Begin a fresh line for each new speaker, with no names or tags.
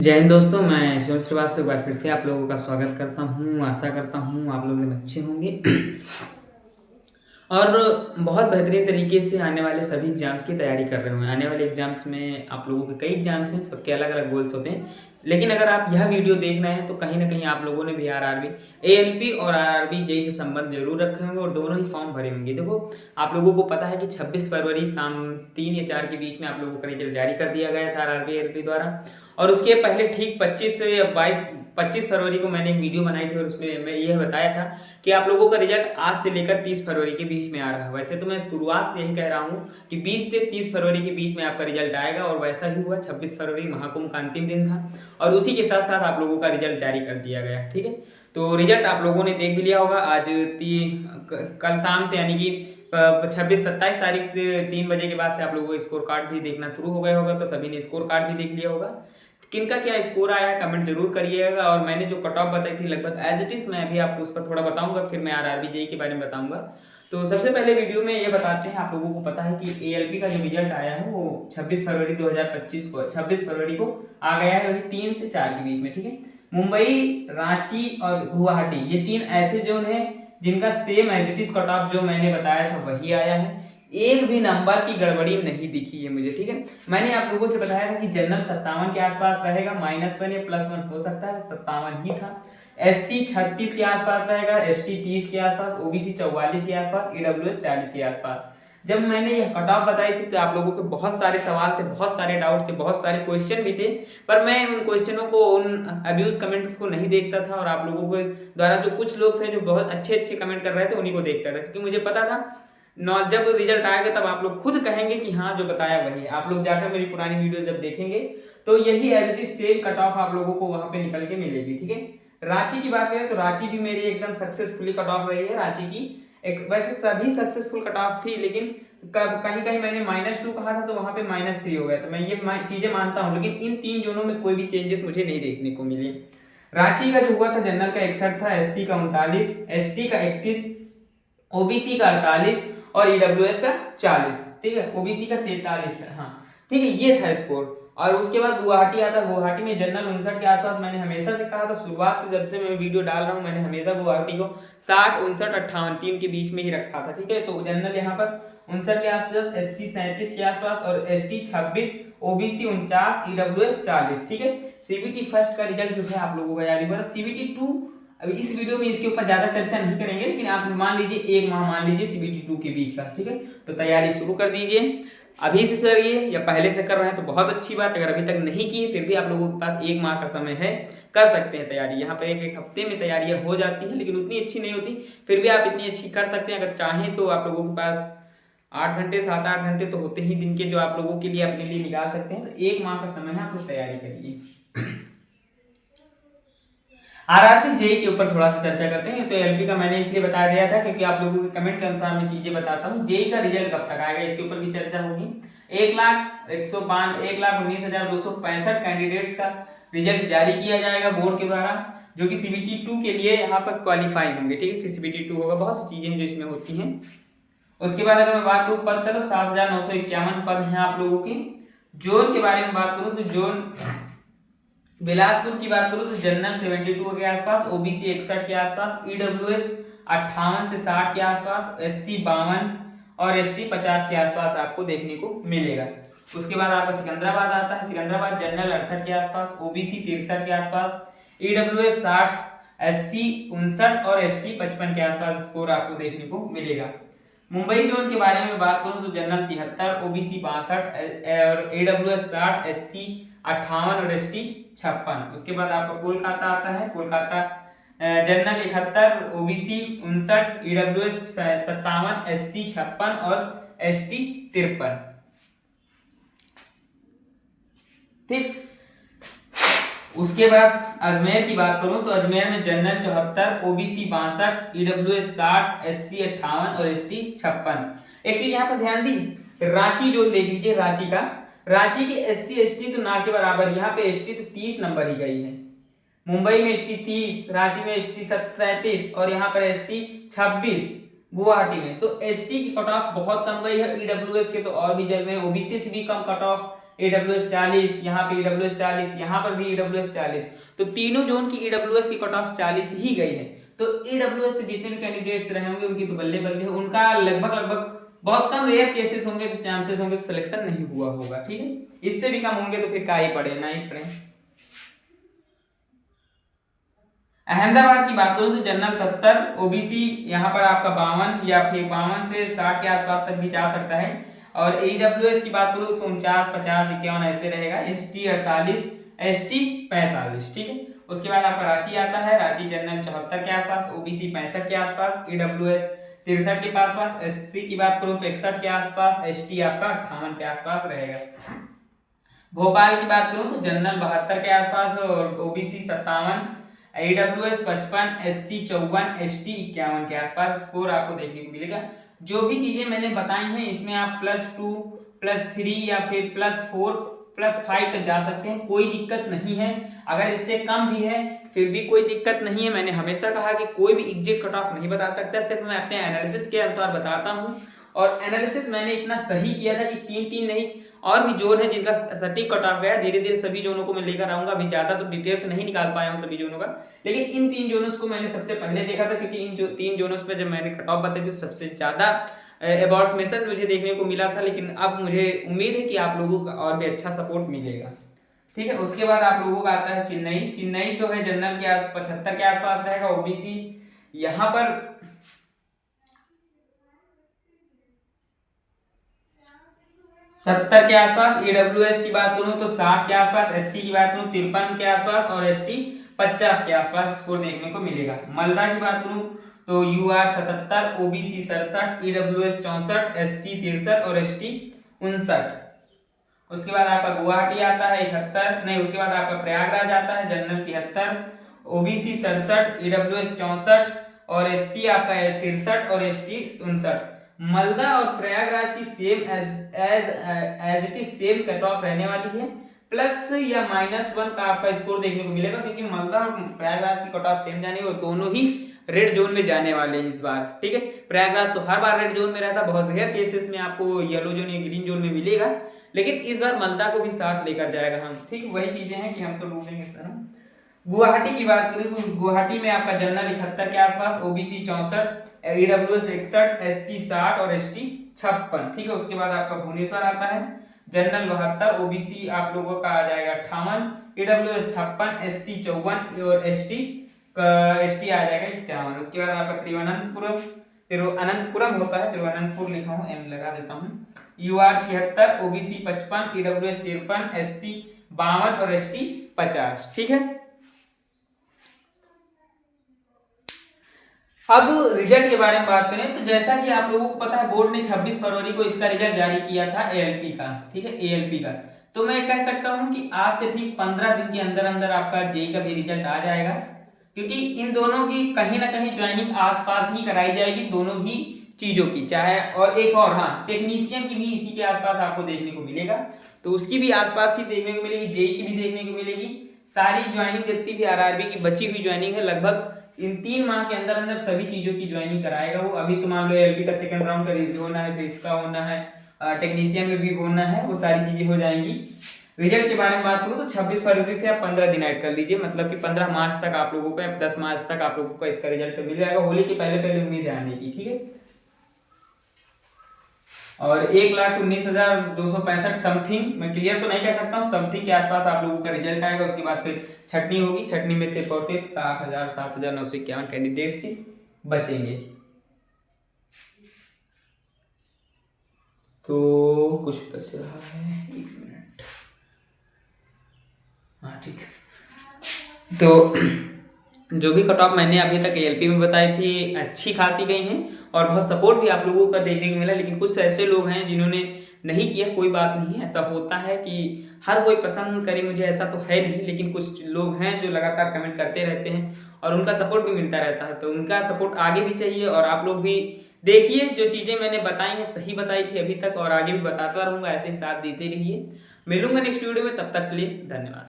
जय हिंद दोस्तों, मैं शिवम श्रीवास्तव एक बार फिर से आप लोगों का स्वागत करता हूँ। आशा करता हूँ आप लोग एकदम अच्छे होंगे और बहुत बेहतरीन तरीके से आने वाले सभी एग्ज़ाम्स की तैयारी कर रहे होंगे। आने वाले एग्ज़ाम्स में आप लोगों के कई एग्ज़ाम्स हैं, सबके अलग-अलग गोल्स होते हैं। लेकिन अगर आप यह वीडियो देख रहे हैं तो कहीं न कहीं आप लोगों ने भी आरआरबी, एएलपी और आरआरबी जेईई से संबंध ज़रूर रखे होंगे और दोनों ही फॉर्म भरे होंगे। देखो, आप लोगों को पता है कि 26 फरवरी शाम 3 या 4 के बीच में आप लोगों का रिजल्ट जारी कर दिया गया था आरआरबी, एएलपी द्वारा। और उसके पहले ठीक 25 फरवरी को मैंने एक वीडियो बनाई थी और उसमें मैं यह बताया था कि आप लोगों का रिजल्ट आज से लेकर 30 फरवरी के बीच में आ रहा है। वैसे तो मैं शुरुआत से यही कह रहा हूँ कि 20 से 30 फरवरी के बीच में आपका रिजल्ट आएगा और वैसा ही हुआ। 26 फरवरी महाकुंभ का अंतिम दिन था और उसी के साथ साथ आप लोगों का रिजल्ट जारी कर दिया गया। ठीक है, तो रिजल्ट आप लोगों ने देख भी लिया होगा। आज कल शाम से यानी कि 26-27 तारीख से 3 बजे के बाद से आप लोगों को स्कोर कार्ड भी देखना शुरू हो गया होगा, तो सभी ने स्कोर कार्ड भी देख लिया होगा। किनका क्या स्कोर आया है कमेंट जरूर करिएगा। और मैंने जो कट ऑफ बताई थी लगभग एज इट इज मैं अभी आपको उस पर थोड़ा बताऊंगा, फिर मैं आरआरबी जेईई के बारे में बताऊंगा। तो सबसे पहले वीडियो में ये बताते हैं, आप लोगों को पता है कि एएलपी का जो रिजल्ट आया है वो 26 फरवरी 2025 को 26 फरवरी को आ गया है, वही 3 से 4 के बीच में। ठीक है, मुंबई, रांची और गुवाहाटी ये 3 ऐसे जोन है जिनका same as it is cut off जो मैंने बताया था वही आया है। एक भी नंबर की गड़बड़ी नहीं दिखी है मुझे। ठीक है, मैंने आप लोगों से बताया था कि जनरल 57 के आसपास रहेगा, -1 या +1 हो सकता है, 57 ही था। एससी 36 के आसपास रहेगा, एसटी 30 के आसपास, ओबीसी 44 के आसपास, ईडब्ल्यूएस 40 के आसपास। जब मैंने यह कट ऑफ बताई थी तो आप लोगों के बहुत सारे सवाल थे, बहुत सारे डाउट थे, बहुत सारे क्वेश्चन भी थे, पर मैं उन क्वेश्चनों को, उन अब्यूज कमेंट्स को नहीं देखता था और आप लोगों के द्वारा जो कुछ लोग थे जो बहुत अच्छे अच्छे कमेंट कर रहे थे उन्हीं को देखता था, क्योंकि मुझे पता था जब रिजल्ट आएगा तब आप लोग खुद कहेंगे कि हाँ जो बताया वही। आप लोग जाकर मेरी पुरानी वीडियो जब देखेंगे तो यही as it is same cut off आप लोगों को वहां पे निकल के मिलेगी। ठीक है, रांची की बात करें तो रांची भी मेरी एकदम सक्सेसफुली कट ऑफ रही है। रांची की एक वैसे सभी सक्सेसफुल कट ऑफ थी, लेकिन कहीं कहीं मैंने -2 कहा था तो वहां पे -3 हो गया, तो मैं ये चीजें मानता हूँ। लेकिन इन 3 जोनों में कोई भी चेंजेस मुझे नहीं देखने को मिले। रांची का जो हुआ था जनरल का 61 था, एससी का 39, एसटी का 31, ओबीसी का 48 और ईडब्ल्यूएस का 40। ठीक है, ओबीसी का 43 था। हाँ ठीक है, ये था स्कोर। और उसके बाद गुवाहाटी आता है। गुवाहाटी में जनरल 59 के आसपास। मैंने हमेशा से कहा था, शुरुआत से जब से मैं वीडियो डाल रहा हूँ मैंने हमेशा गुवाहाटी को 60, 59, 58 3 के बीच में ही रखा था। ठीक है, तो जनरल यहाँ पर 59 के आसपास, एससी 37 के आसपास और एसटी 26, ओबीसी 49, ईडब्ल्यूएस 40। ठीक है, सीबीटी फर्स्ट का रिजल्ट जो है आप लोगों का जारी हुआ। सीबीटी 2 अभी इस वीडियो में इसके ऊपर ज्यादा चर्चा नहीं करेंगे, लेकिन आप मान लीजिए 1 माह मान लीजिए सीबीटी 2 के बीच का। ठीक है, तो तैयारी शुरू कर दीजिए अभी से करिए, या पहले से कर रहे हैं तो बहुत अच्छी बात। अगर अभी तक नहीं की फिर भी आप लोगों के पास 1 माह का समय है, कर सकते हैं तैयारी। यहाँ पे एक हफ्ते में तैयारियां हो जाती हैं, लेकिन उतनी अच्छी नहीं होती, फिर भी आप इतनी अच्छी कर सकते हैं। अगर चाहें तो आप लोगों के पास 8 घंटे 7-8 घंटे तो होते ही दिन के, जो आप लोगों के लिए अपने लिए निकाल सकते हैं। तो 1 माह का समय है, आप लोग तैयारी करिए। आरआरबी जेईई के ऊपर थोड़ा सा चर्चा करते हैं। तो एलपी का मैंने इसलिए बता दिया था क्योंकि आप लोगों के कमेंट के अनुसार मैं चीजें बताता हूँ। जेईई का रिजल्ट कब तक आएगा इसके ऊपर भी चर्चा होगी। 1,19,265 कैंडिडेट्स का रिजल्ट जारी किया जाएगा बोर्ड के द्वारा, जो कि सीबीटी 2 के लिए यहाँ पर क्वालिफाई होंगे। ठीक है, फिर सीबीटी 2 होगा। बहुत सी चीजें जो इसमें होती हैं। उसके बाद अगर मैं बात करूँ पद का, तो 7,951 पद हैं आप लोगों के। जोन के बारे में बात करूँ तो जोन बिलासपुर की बात करूं तो जनरल 72 के आसपास, ओबीसी 61 के आसपास, ईडब्ल्यूएस 58 से 60 के आसपास, एससी 52 और एसटी 50 के आसपास आपको देखने को मिलेगा। उसके बाद आपका सिकंदराबाद आता है। सिकंदराबाद जनरल 68 के आसपास, ओबीसी 63 के आसपास, ईडब्ल्यूएस 60, एससी 59 और एसटी 55 के आसपास स्कोर आपको देखने को मिलेगा। मुंबई जोन के बारे में बात करूं तो जनरल 73, ओबीसी 62 और ईडब्ल्यूएस 60, एससी 58 और एसटी 56। उसके बाद आपका कोलकाता आता है। Kolkata general 71, OBC 59, EWS 57, SC 56 और एसटी 53। ठीक, उसके बाद अजमेर की बात करूं तो अजमेर में जनरल 74, ओबीसी 62, ईडब्ल्यूएस 60, एससी 58 और एसटी 56। एक चीज यहाँ पर ध्यान दी, रांची जो देख लीजिए, रांची का, रांची की एससी एसटी तो ना के बराबर, यहाँ पे एसटी तो 30 नंबर ही गई है। मुंबई में एसटी 30, रांची में एसटी 37 और यहाँ पर एसटी 26 गुवाहाटी में। तो एसटी की कट ऑफ बहुत कम गई है। ईडब्ल्यूएस के तो और भी जल में, ओबीसी से भी कम कट ऑफ AWS 40, यहाँ पे AWS 40, यहाँ पर भी AWS 40। तो तीनों जोन की AWS की कट ऑफ 40 ही गई है। तो AWS से जितने भी कैंडिडेट्स रहे होंगे उनकी तो बल्ले बल्ले, उनका लगभग बहुत कम रेयर केसेस होंगे, तो चांसेस होंगे तो सिलेक्शन नहीं हुआ होगा। ठीक है, इससे भी कम होंगे तो फिर का ही पढ़े, ना ही पढ़े। अहमदाबाद की बात करूं तो जनरल 70, ओबीसी यहाँ पर आपका 52 या फिर 52 से 60 के आसपास तक भी जा सकता है। और AWS की बात करूं तो 49, 50, 51 ऐसे रहेगा। ST 48, ST 45। ठीक है, उसके बाद आपका रांची आता है, रांची जनरल 74 के आसपास, ओबीसी 65 के आसपास, AWS 63 के पास, SC की बात करूं तो 61 के आसपास, ST आपका 58 के आसपास रहेगा। भोपाल की बात करूं तो जनरल 72 के आसपास और ओबीसी 57, AWS 55, SC 54, ST 51 के आसपास स्कोर आपको देखने को मिलेगा। जो भी चीजें मैंने बताई हैं इसमें आप +2, +3 या फिर +4, +5 तक जा सकते हैं, कोई दिक्कत नहीं है। अगर इससे कम भी है फिर भी कोई दिक्कत नहीं है। मैंने हमेशा कहा कि कोई भी एग्जैक्ट कट ऑफ नहीं बता सकता, सिर्फ मैं अपने एनालिसिस के अनुसार बताता हूँ। और एनालिसिस मैंने इतना सही किया था कि 3-3 नहीं, और भी जोन है जिनका सटीक कट ऑफ गया। धीरे धीरे सभी जोनों को मैं लेकर आऊंगा। अभी ज्यादा तो डिटेल्स नहीं निकाल पाया हूँ सभी जोनों का, लेकिन इन 3 जोनों को मैंने सबसे पहले देखा था, क्योंकि इन 3 जोनों पे जब मैंने कट ऑफ बताई थी सबसे ज्यादा अबाउट मेंशन मुझे देखने को मिला था। लेकिन अब मुझे उम्मीद है कि आप लोगों का और भी अच्छा सपोर्ट मिलेगा। ठीक है, उसके बाद आप लोगों का आता है चेन्नई। चेन्नई तो है जनरल के 75 के आसपास रहेगा, ओबीसी यहाँ पर 70 के आसपास, AWS की बात करूं तो 60 के आसपास, SC की बात करूं 53 के आसपास और ST 50 के आसपास स्कोर देखने को मिलेगा। मालदा की बात करूं तो UR 77, OBC 67, AWS 64, SC 63 और ST 59। उसके बाद आपका गुवाहाटी आता है 71, नहीं उसके बाद आपका प्रयागराज आता है जनरल 73, OBC 67, AWS 64 और SC आपका 63 और ST 59। मालदा और प्रयागराज की same as it is same cut off रहने वाली है, प्लस या -1 का आपका स्कोर देखने को मिलेगा, क्योंकि मालदा और प्रयागराज की कट ऑफ सेम जाने और दोनों ही रेड जोन में जाने वाले हैं इस बार। ठीक है, प्रयागराज तो हर बार रेड जोन में रहता, बहुत रेयर केसेस में आपको येलो जोन या ग्रीन जोन में मिलेगा, लेकिन इस बार मालदा को भी साथ लेकर जाएगा हम। ठीक, वही चीजें हैं कि हम तो ढूंढेंगे इस तरह। गुवाहाटी की बात करें तो गुवाहाटी में आपका जनरल 71 के आसपास, OBC 64, AWS 61, SC 60 और ST 56। ठीक है, उसके बाद आपका भुवनेश्वर आता है जनरल 72, OBC आप लोगों का आ जाएगा 58, AWS 56, SC 54 और ST आ जाएगा 51। उसके बाद आपका तिरुवनंतपुरम होता है, तिरुवनंतपुर लिखा हूँ, M लगा देता हूँ। UR 76, OBC 55, AWS 53, SC 52 और ST 50। ठीक है, अब रिजल्ट के बारे में बात करें तो जैसा कि आप लोगों को पता है बोर्ड ने 26 फरवरी को इसका रिजल्ट जारी किया था ALP का। ठीक है, ALP का तो मैं कह सकता हूं कि आज से ठीक 15 दिन के अंदर अंदर आपका जेई का भी रिजल्ट आ जाएगा, क्योंकि इन दोनों की कहीं ना कहीं ज्वाइनिंग आसपास ही कराई जाएगी, दोनों ही चीजों की। चाहे और एक और हाँ टेक्नीशियन की भी इसी के आसपास आपको देखने को मिलेगा, तो उसकी भी आसपास ही देखने को मिलेगी, जेई की भी देखने को मिलेगी। सारी ज्वाइनिंग जितनी भी आरआरबी की बची हुई ज्वाइनिंग है लगभग इन 3 माह के अंदर अंदर सभी चीजों की ज्वाइनिंग कराएगा वो। अभी तो मान लो एलपी का सेकंड राउंड का रिव्यू होना है, फिर इसका होना है, टेक्नीशियन में भी होना है, वो सारी चीजें हो जाएंगी। रिजल्ट के बारे में बात करूं तो 26 फरवरी से आप 15 दिन ऐड कर लीजिए, मतलब कि 15 मार्च तक आप लोगों को, 10 मार्च तक आप लोगों को इसका रिजल्ट मिल जाएगा। होली के पहले पहले उम्मीद है आने की। ठीक है, और 1,19,265 समथिंग, मैं क्लियर तो नहीं कह सकता हूँ, समथिंग के आसपास आप लोगों का रिजल्ट आएगा। उसके बाद फिर छटनी होगी, छटनी में सिर्फ और सिर्फ 7,951 कैंडिडेट्स ही बचेंगे। तो कुछ बच रहा है, 1 मिनट, हाँ ठीक है। तो जो भी कट ऑफ मैंने अभी तक एलपी में बताई थी अच्छी खासी गई हैं और बहुत सपोर्ट भी आप लोगों का देखने को मिला। लेकिन कुछ ऐसे लोग हैं जिन्होंने नहीं किया, कोई बात नहीं है, ऐसा होता है कि हर कोई पसंद करे मुझे, ऐसा तो है नहीं, लेकिन कुछ लोग हैं जो लगातार कमेंट करते रहते हैं और उनका सपोर्ट भी मिलता रहता है। तो उनका सपोर्ट आगे भी चाहिए और आप लोग भी देखिए जो चीज़ें मैंने बताई हैं सही बताई थी अभी तक और आगे भी बताता रहूँगा, ऐसे ही साथ देते रहिए। मिलूंगा नेक्स्ट वीडियो में, तब तक के लिए धन्यवाद।